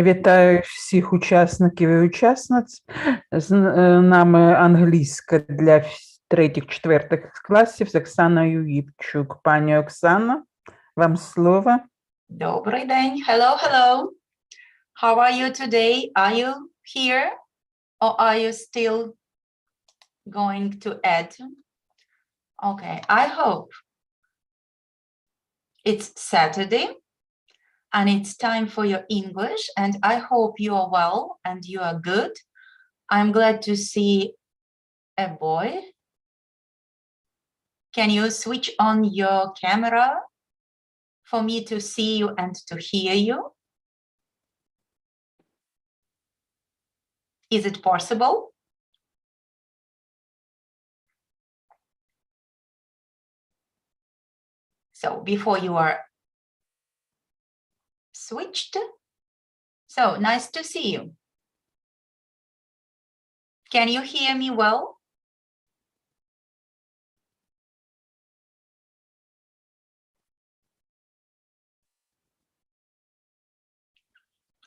Вітаю всіх учасників і учасниць. З нами англійська для 3-4 класів з Оксаною Євчук. Пані Оксано, вам слово. Добрий день. Hello, hello. How are you today? Are you here or are you still going to add? Okay, I hope it's Saturday and it's time for your English, and I hope you are well and you are good. I'm glad to see a boy. Can you switch on your camera for me to see you and to hear you? Is it possible? So before you are switched, so nice to see you. Can you hear me well?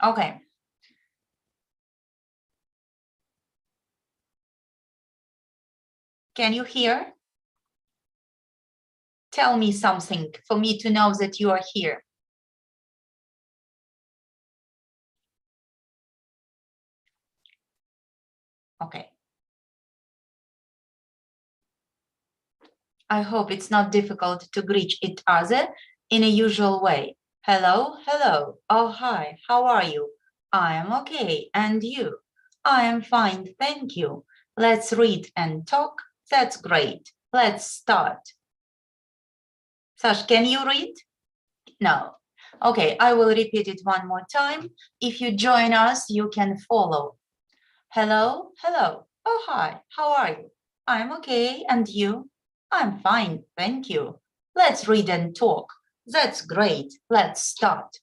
Okay. Can you hear? Tell me something for me to know that you are here. Okay. I hope it's not difficult to greet each other in a usual way. Hello, hello. Oh, hi, how are you? I am okay, and you? I am fine, thank you. Let's read and talk. That's great. Let's start. Sash, can you read? No. Okay, I will repeat it one more time. If you join us, you can follow. Hello, hello. Oh, hi, how are you? I'm okay, and you? I'm fine, thank you. Let's read and talk. That's great. Let's start.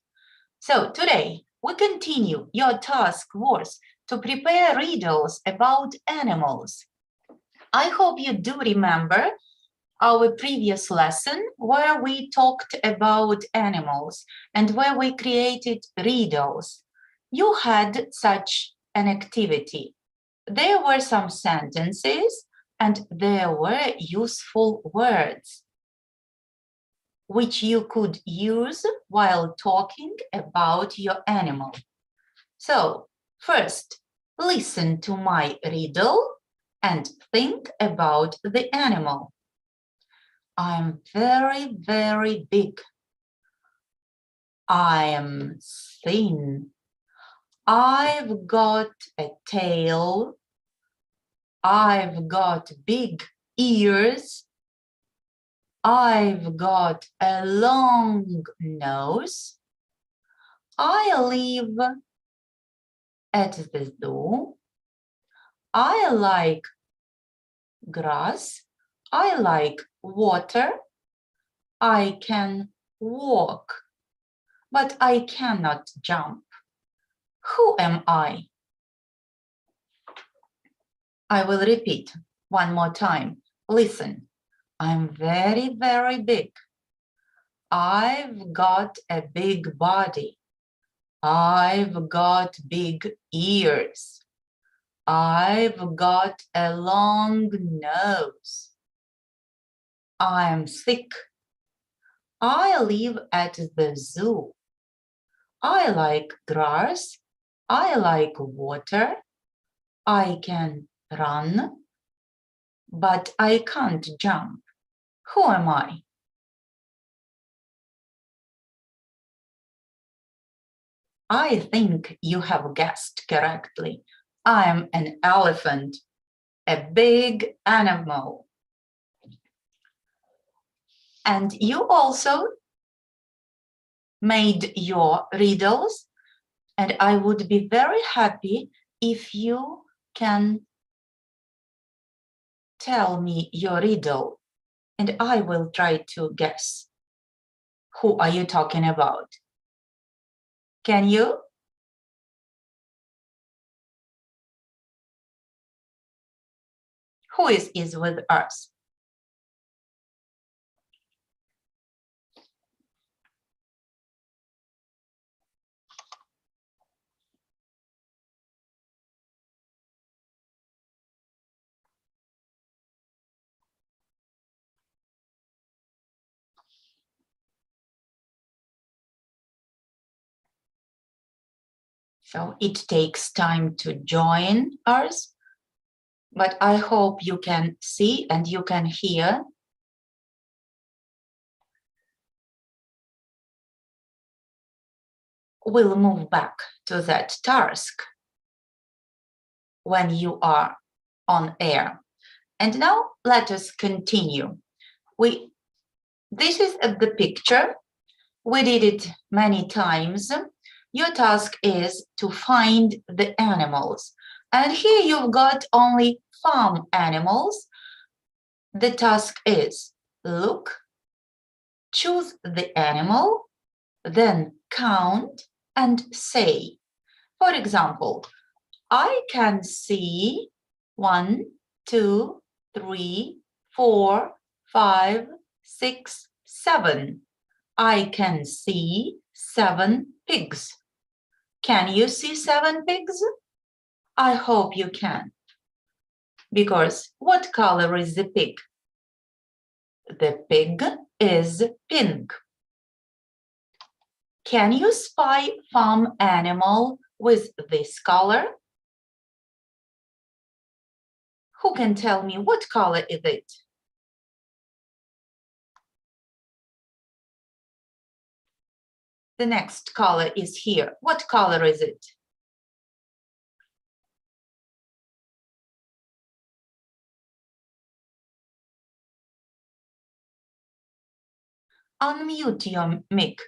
So today, we continue. Your task was to prepare riddles about animals. I hope you do remember our previous lesson where we talked about animals and where we created riddles. You had such an activity. There were some sentences and there were useful words which you could use while talking about your animal. So first, listen to my riddle and think about the animal. I'm very, very big. I am thin. I've got a tail. I've got big ears. I've got a long nose. I live at the zoo. I like grass. I like water. I can walk, but I cannot jump. Who am I? I will repeat one more time. Listen. I'm very, very big. I've got a big body. I've got big ears. I've got a long nose. I'm thick. I live at the zoo. I like grass. I like water. I can run, but I can't jump. Who am I? I think you have guessed correctly. I am an elephant, a big animal. And you also made your riddles, and I would be very happy if you can tell me your riddle, and I will try to guess. Who are you talking about? Can you? Who is with us? So it takes time to join us, but I hope you can see and you can hear. We'll move back to that task when you are on air. And now let us continue. This is the picture. We did it many times. Your task is to find the animals. And here you've got only farm animals. The task is look, choose the animal, then count and say. For example, I can see 1, 2, 3, 4, 5, 6, 7. I can see 7 pigs. Can you see 7 pigs? I hope you can. Because what color is the pig? The pig is pink. Can you spy farm animal with this color? Who can tell me what color is it? The next color is here. What color is it? Unmute your mic.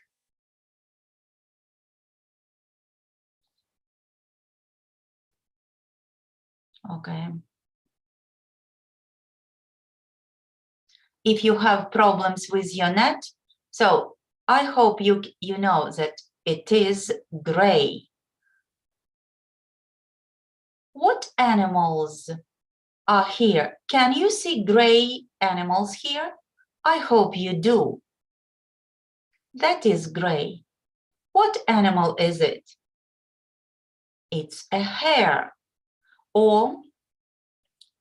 Okay. If you have problems with your net, so I hope you know that it is gray. What animals are here? Can you see gray animals here? I hope you do. That is gray. What animal is it? It's a hare or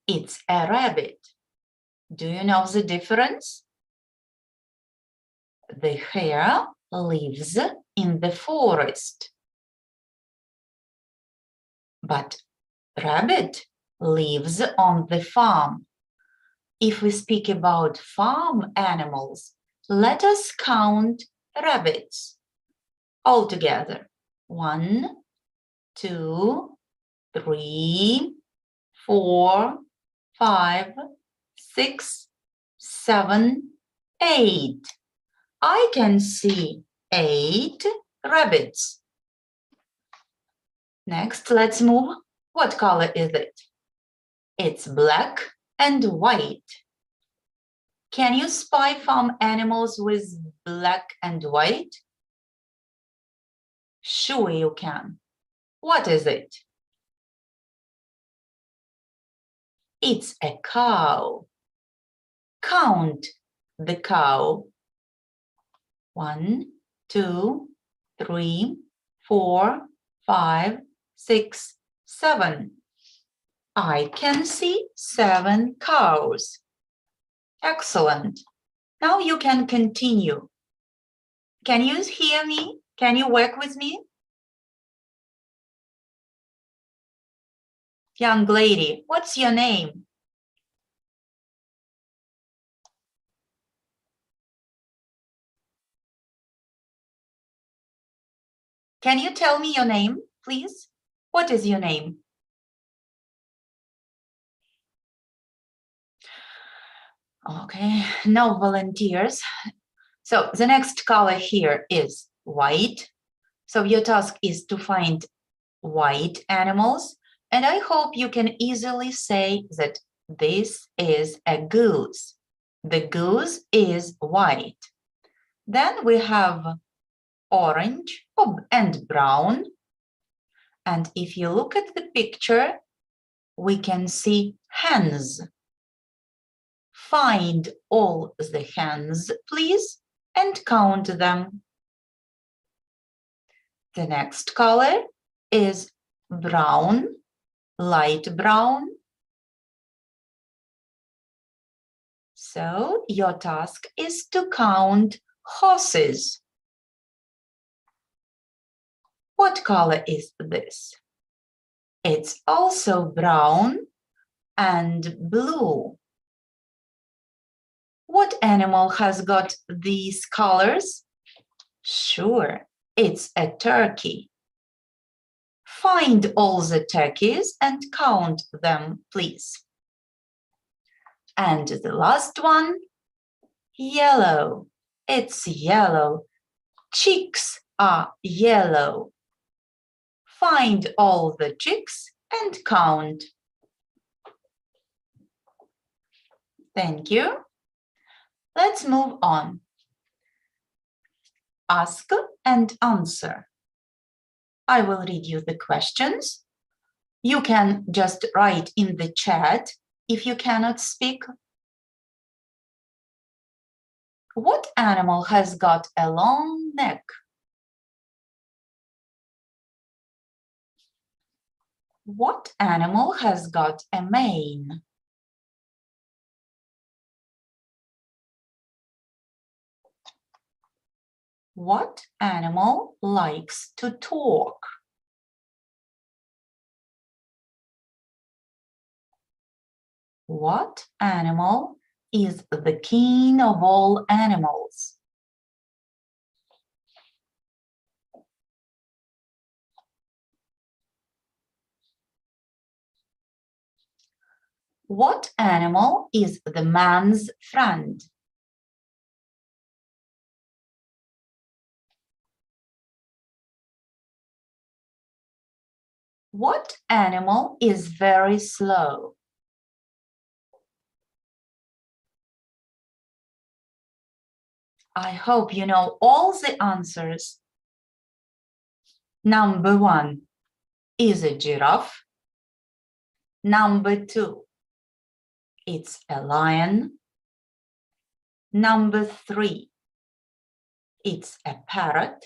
it's a rabbit. Do you know the difference? The hare lives in the forest, but rabbit lives on the farm. If we speak about farm animals, let us count rabbits all together. 1, 2, 3, 4, 5, 6, 7, 8. I can see 8 rabbits. Next, let's move. What color is it? It's black and white. Can you spy farm animals with black and white? Sure you can. What is it? It's a cow. Count the cow. 1, 2, 3, 4, 5, 6, 7. I can see 7 cows. Excellent. Now you can continue. Can you hear me? Can you work with me? Young lady, what's your name? Can you tell me your name, please? What is your name? Okay, no volunteers. So the next color here is white. So your task is to find white animals. And I hope you can easily say that this is a goose. The goose is white. Then we have orange and brown. And if you look at the picture, we can see hens. Find all the hens, please, and count them. The next color is brown, light brown. So your task is to count horses. What color is this? It's also brown and blue. What animal has got these colors? Sure, it's a turkey. Find all the turkeys and count them, please. And the last one, yellow. It's yellow. Chicks are yellow. Find all the chicks and count. Thank you. Let's move on. Ask and answer. I will read you the questions. You can just write in the chat if you cannot speak. What animal has got a long neck? What animal has got a mane? What animal likes to talk? What animal is the king of all animals? What animal is the man's friend? What animal is very slow? I hope you know all the answers. Number 1 is a giraffe. Number 2, it's a lion. Number 3, it's a parrot.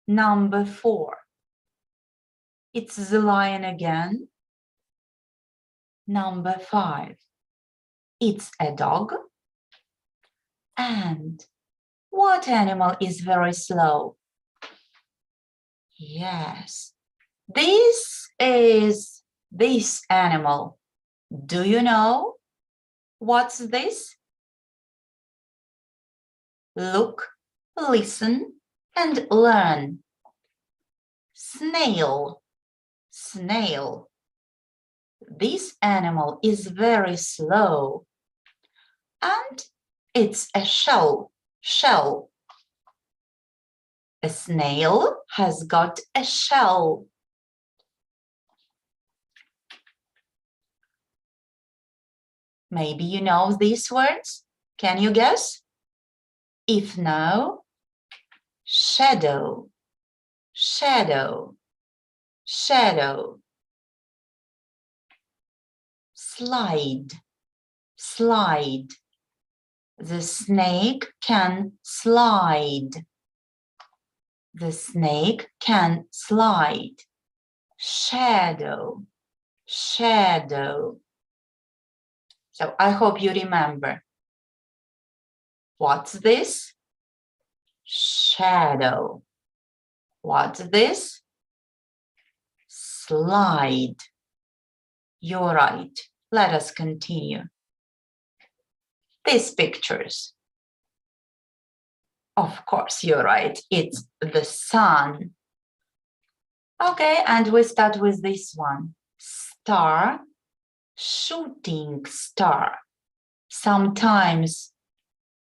Number 4, it's the lion again. Number 5, it's a dog. And what animal is very slow? Yes, this is this animal. Do you know what's this? Look, listen, and learn. Snail. Snail. This animal is very slow. And it's a shell. Shell. A snail has got a shell. Maybe you know these words. Can you guess? If no, shadow, shadow, shadow. Slide, slide. The snake can slide. The snake can slide. Shadow, shadow. So I hope you remember. What's this? Shadow. What's this? Slide. You're right. Let us continue. These pictures. Of course, you're right. It's the sun. Okay, and we start with this one. Star, shooting star. Sometimes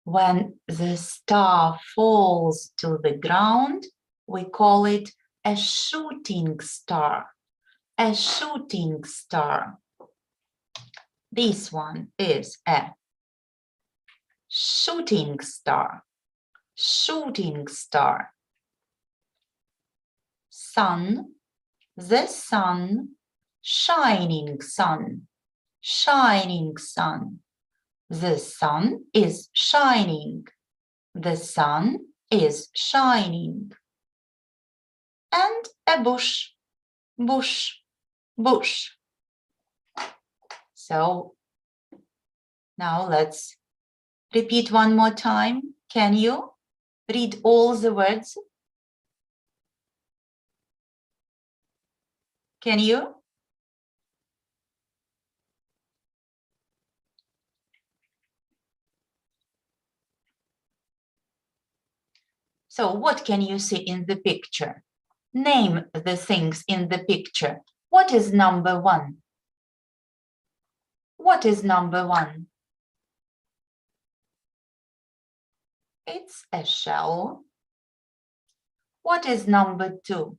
when the star falls to the ground, we call it a shooting star. A shooting star. This one is a shooting star. Shooting star. Sun, the sun, shining sun. Shining sun. The sun is shining. The sun is shining. And a bush. Bush. Bush. So now let's repeat one more time. Can you read all the words? Can you? So what can you see in the picture? Name the things in the picture. What is number 1? What is number 1? It's a shell. What is number 2?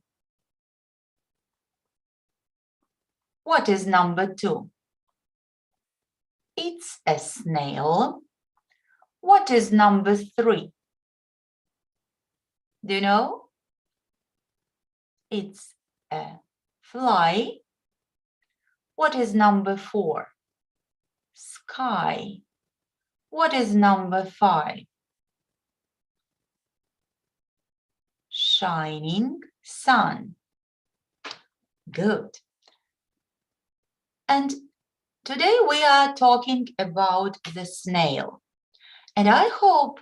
What is number 2? It's a snail. What is number 3? Do you know? It's a fly. What is number 4? Sky. What is number 5? Shining sun. Good. And today we are talking about the snail. And I hope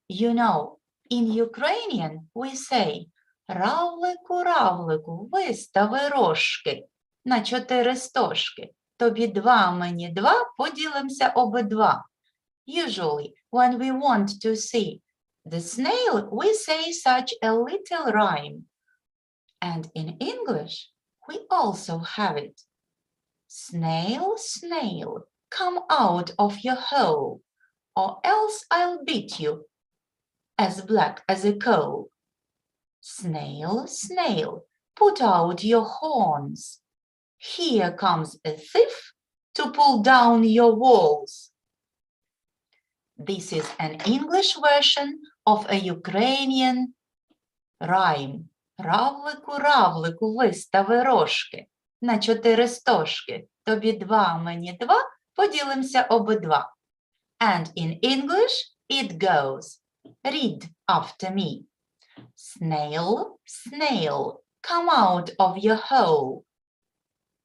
you know, in Ukrainian we say равлику, равлику, вистави рожки на 4 стожки. Тобі 2, мені 2, поділимося обидва. Usually, when we want to see the snail, we say such a little rhyme. And in English, we also have it. Snail, snail, come out of your hole, or else I'll beat you as black as a coal. Snail, snail, put out your horns. Here comes a thief to pull down your walls. This is an English version of a Ukrainian rhyme. Равлику, равлику, вистави рожки на 4 стожки. Тобі 2, мені 2, поділимося обидва. And in English it goes. Read after me. Snail, snail, come out of your hole.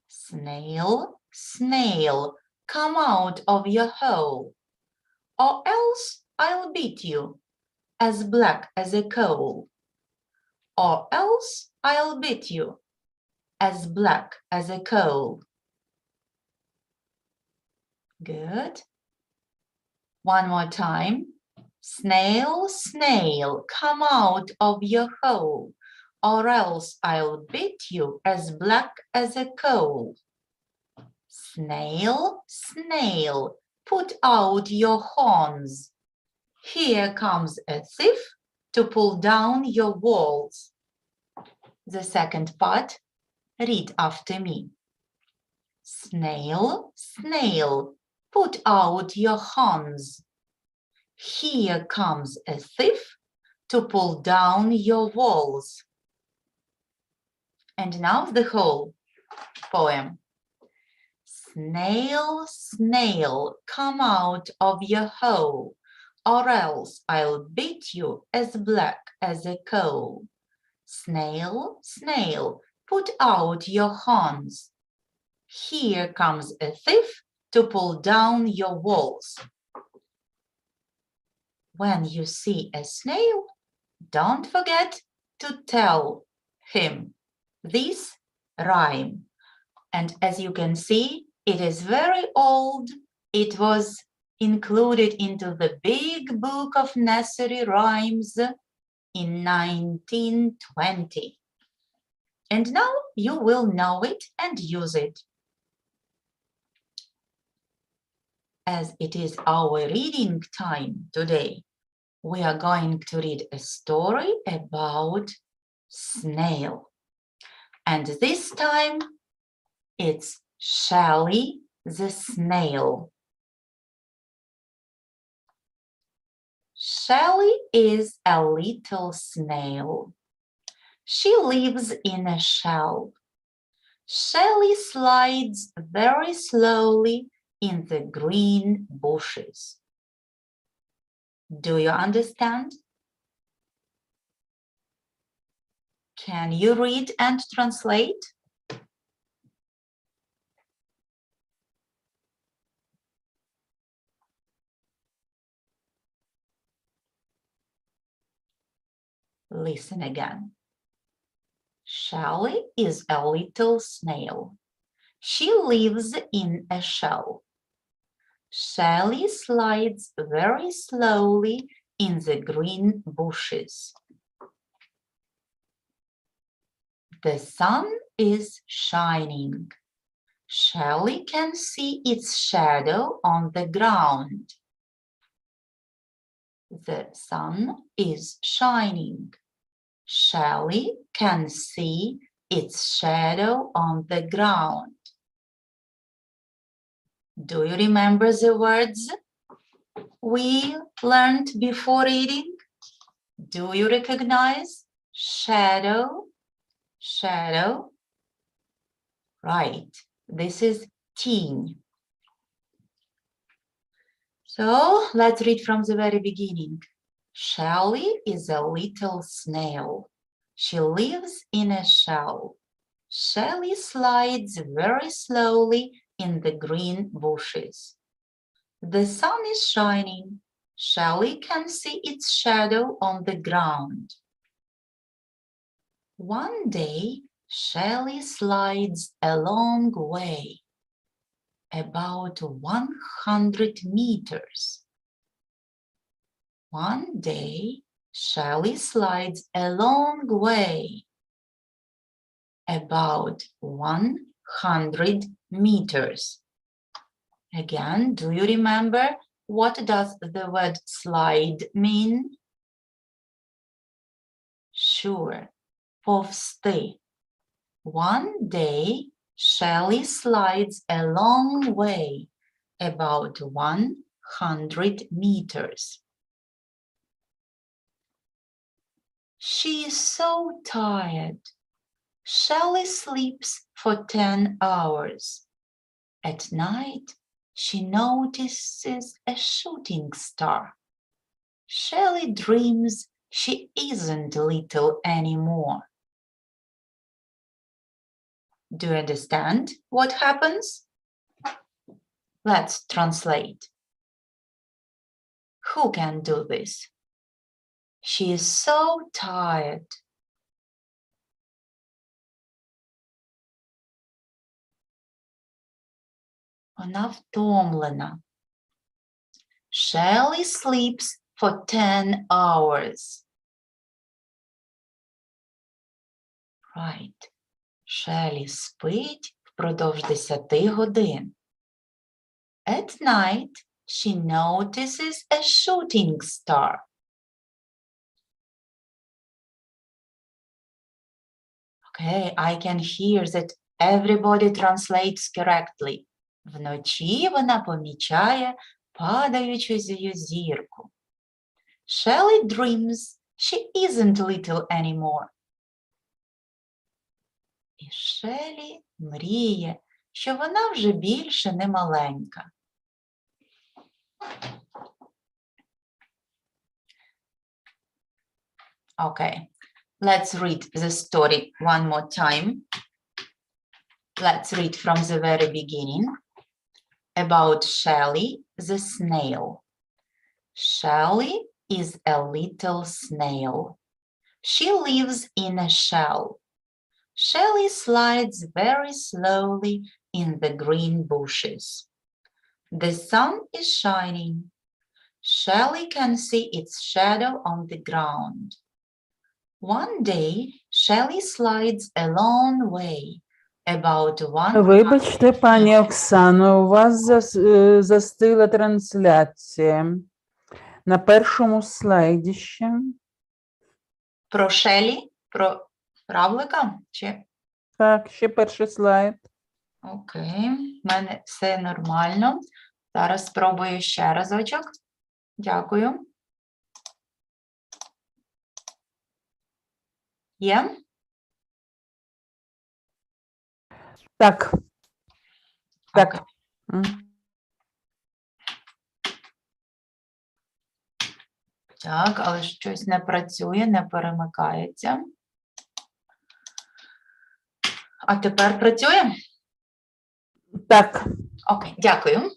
Snail, snail, come out of your hole. Or else I'll beat you as black as a coal. Or else I'll beat you as black as a coal. Good. One more time. Snail, snail, come out of your hole, or else I'll beat you as black as a coal. Snail, snail, put out your horns. Here comes a thief to pull down your walls. The second part, read after me. Snail, snail, put out your horns. Here comes a thief to pull down your walls. And now the whole poem. Snail, snail, come out of your hole, or else I'll beat you as black as a coal. Snail, snail, put out your horns. Here comes a thief to pull down your walls. When you see a snail, don't forget to tell him this rhyme. And as you can see, it is very old. It was included into the big book of nursery rhymes in 1920. And now you will know it and use it. As it is our reading time today, we are going to read a story about snail. And this time it's Shelly the snail. Shelly is a little snail. She lives in a shell. Shelly slides very slowly in the green bushes. Do you understand? Can you read and translate? Listen again. Shelley is a little snail. She lives in a shell. Shelley slides very slowly in the green bushes. The sun is shining. Shelley can see its shadow on the ground. The sun is shining. Shelley can see its shadow on the ground. Do you remember the words we learned before reading? Do you recognize shadow? Shadow? Right, this is teen. So let's read from the very beginning. Shelley is a little snail. She lives in a shell. Shelley slides very slowly in the green bushes. The sun is shining. Shelley can see its shadow on the ground. One day, Shelley slides a long way, about 100 meters. One day, Shelley slides a long way, about 100 meters. Again, do you remember what does the word slide mean? Sure, повсти. One day, Shelley slides a long way, about 100 meters. She is so tired. Shelley sleeps for 10 hours. At night, she notices a shooting star. Shelley dreams she isn't little anymore. Do you understand what happens? Let's translate. Who can do this? She is so tired. Вона втомлена. Shelley sleeps for 10 hours. Right. Shelley спить впродовж 10 годин. At night, she notices a shooting star. Okay, I can hear that everybody translates correctly. Вночі вона помічає падаючу зірку. Shelley dreams she isn't little anymore. І Shelley мріє, що вона вже більше не маленька. Okay, let's read the story one more time. Let's read from the very beginning about Shelley the snail. Shelley is a little snail. She lives in a shell. Shelley slides very slowly in the green bushes. The sun is shining. Shelley can see its shadow on the ground. One day, Shelley slides a long way, about 100 Вибачте, пані Оксано, у вас застила трансляція. На першому слайді ще. Про Shelley? Про равлика? Чи? Так, ще перший слайд. Окей, в мене все нормально. Зараз спробую ще разочок. Дякую. Є? Так. Так. Окей. Так, але щось не працює, не перемикається. А тепер працює? Так. Окей, дякую.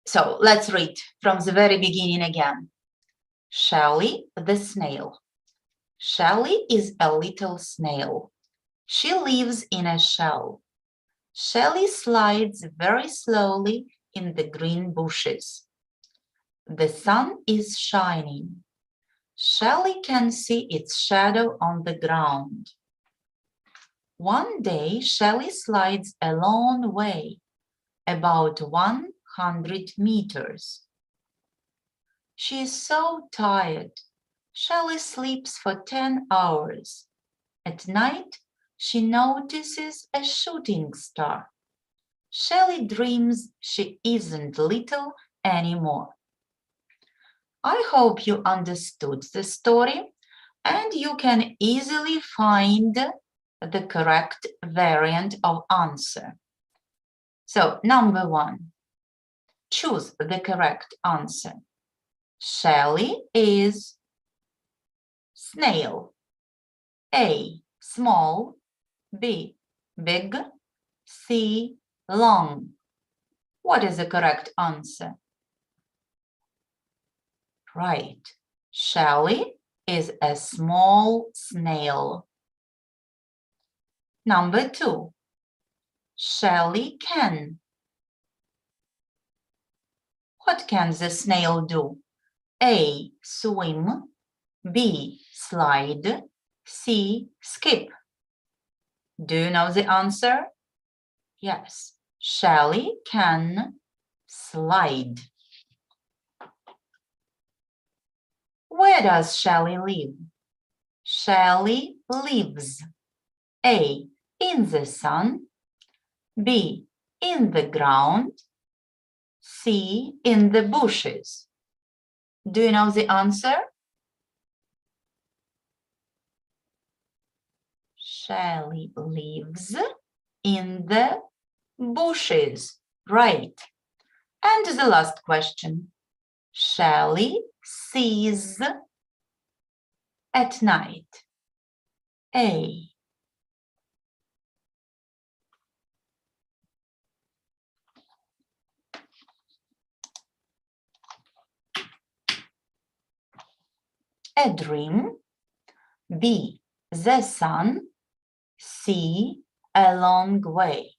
So, let's read from the very beginning again. Shelley the snail. Shelley is a little snail. She lives in a shell. Shelley slides very slowly in the green bushes. The sun is shining. Shelley can see its shadow on the ground. One day, Shelley slides a long way, about 100 meters. She is so tired. Shelley sleeps for 10 hours. At night, she notices a shooting star. Shelley dreams she isn't little anymore. I hope you understood the story and you can easily find the correct variant of answer. So, number 1, choose the correct answer. Shelley is snail. A, small. B, big. C, long. What is the correct answer? Right. Shelley is a small snail. Number 2. Shelley can. What can the snail do? A, swim. B, slide. C, skip. Do you know the answer? Yes. Shelley can slide. Where does Shelley live? Shelley lives. A, in the sun. B, in the ground. C, in the bushes. Do you know the answer? Shelley lives in the bushes. Right. And the last question. Shelley sees at night. A. A dream. B, the sun. C, a long way.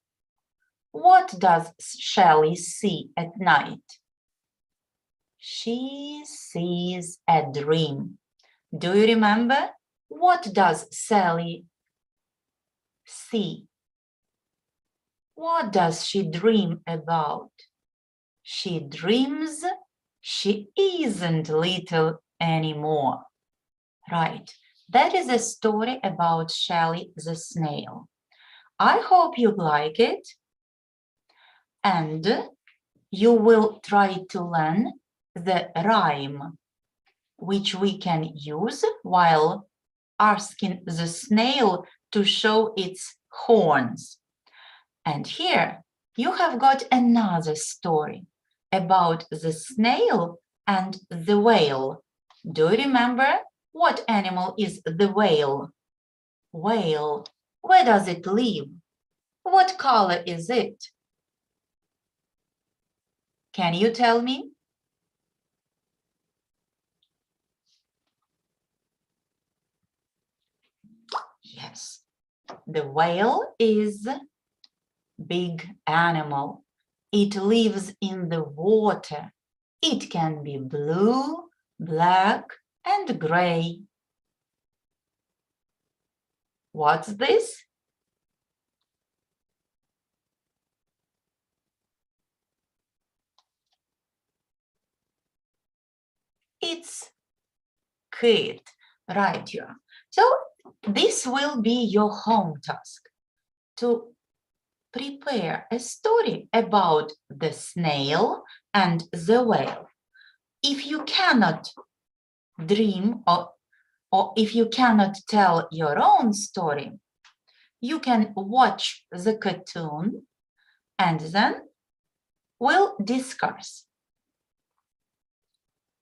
What does Shelley see at night? She sees a dream. Do you remember? What does Sally see? What does she dream about? She dreams she isn't little anymore. Right. That is a story about Shelley the snail. I hope you like it and you will try to learn the rhyme which we can use while asking the snail to show its horns. And here you have got another story about the snail and the whale. Do you remember? What animal is the whale? Whale. Where does it live? What color is it? Can you tell me? Yes. The whale is a big animal. It lives in the water. It can be blue, black, and gray. What's this? It's kit, right? Yeah. So this will be your home task to prepare a story about the snail and the whale. If you cannot dream or if you cannot tell your own story, you can watch the cartoon and then we'll discuss.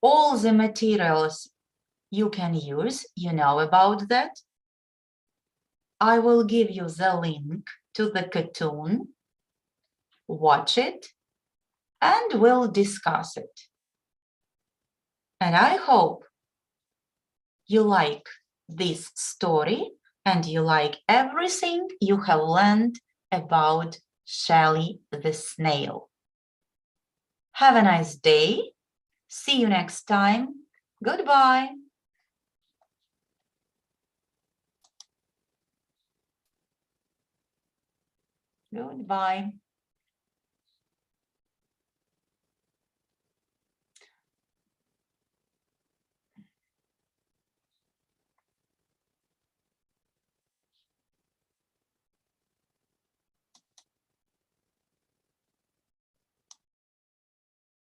All the materials you can use, you know about that. I will give you the link to the cartoon. Watch it and we'll discuss it. And I hope you like this story and you like everything you have learned about Shelley the snail. Have a nice day. See you next time. Goodbye. Goodbye.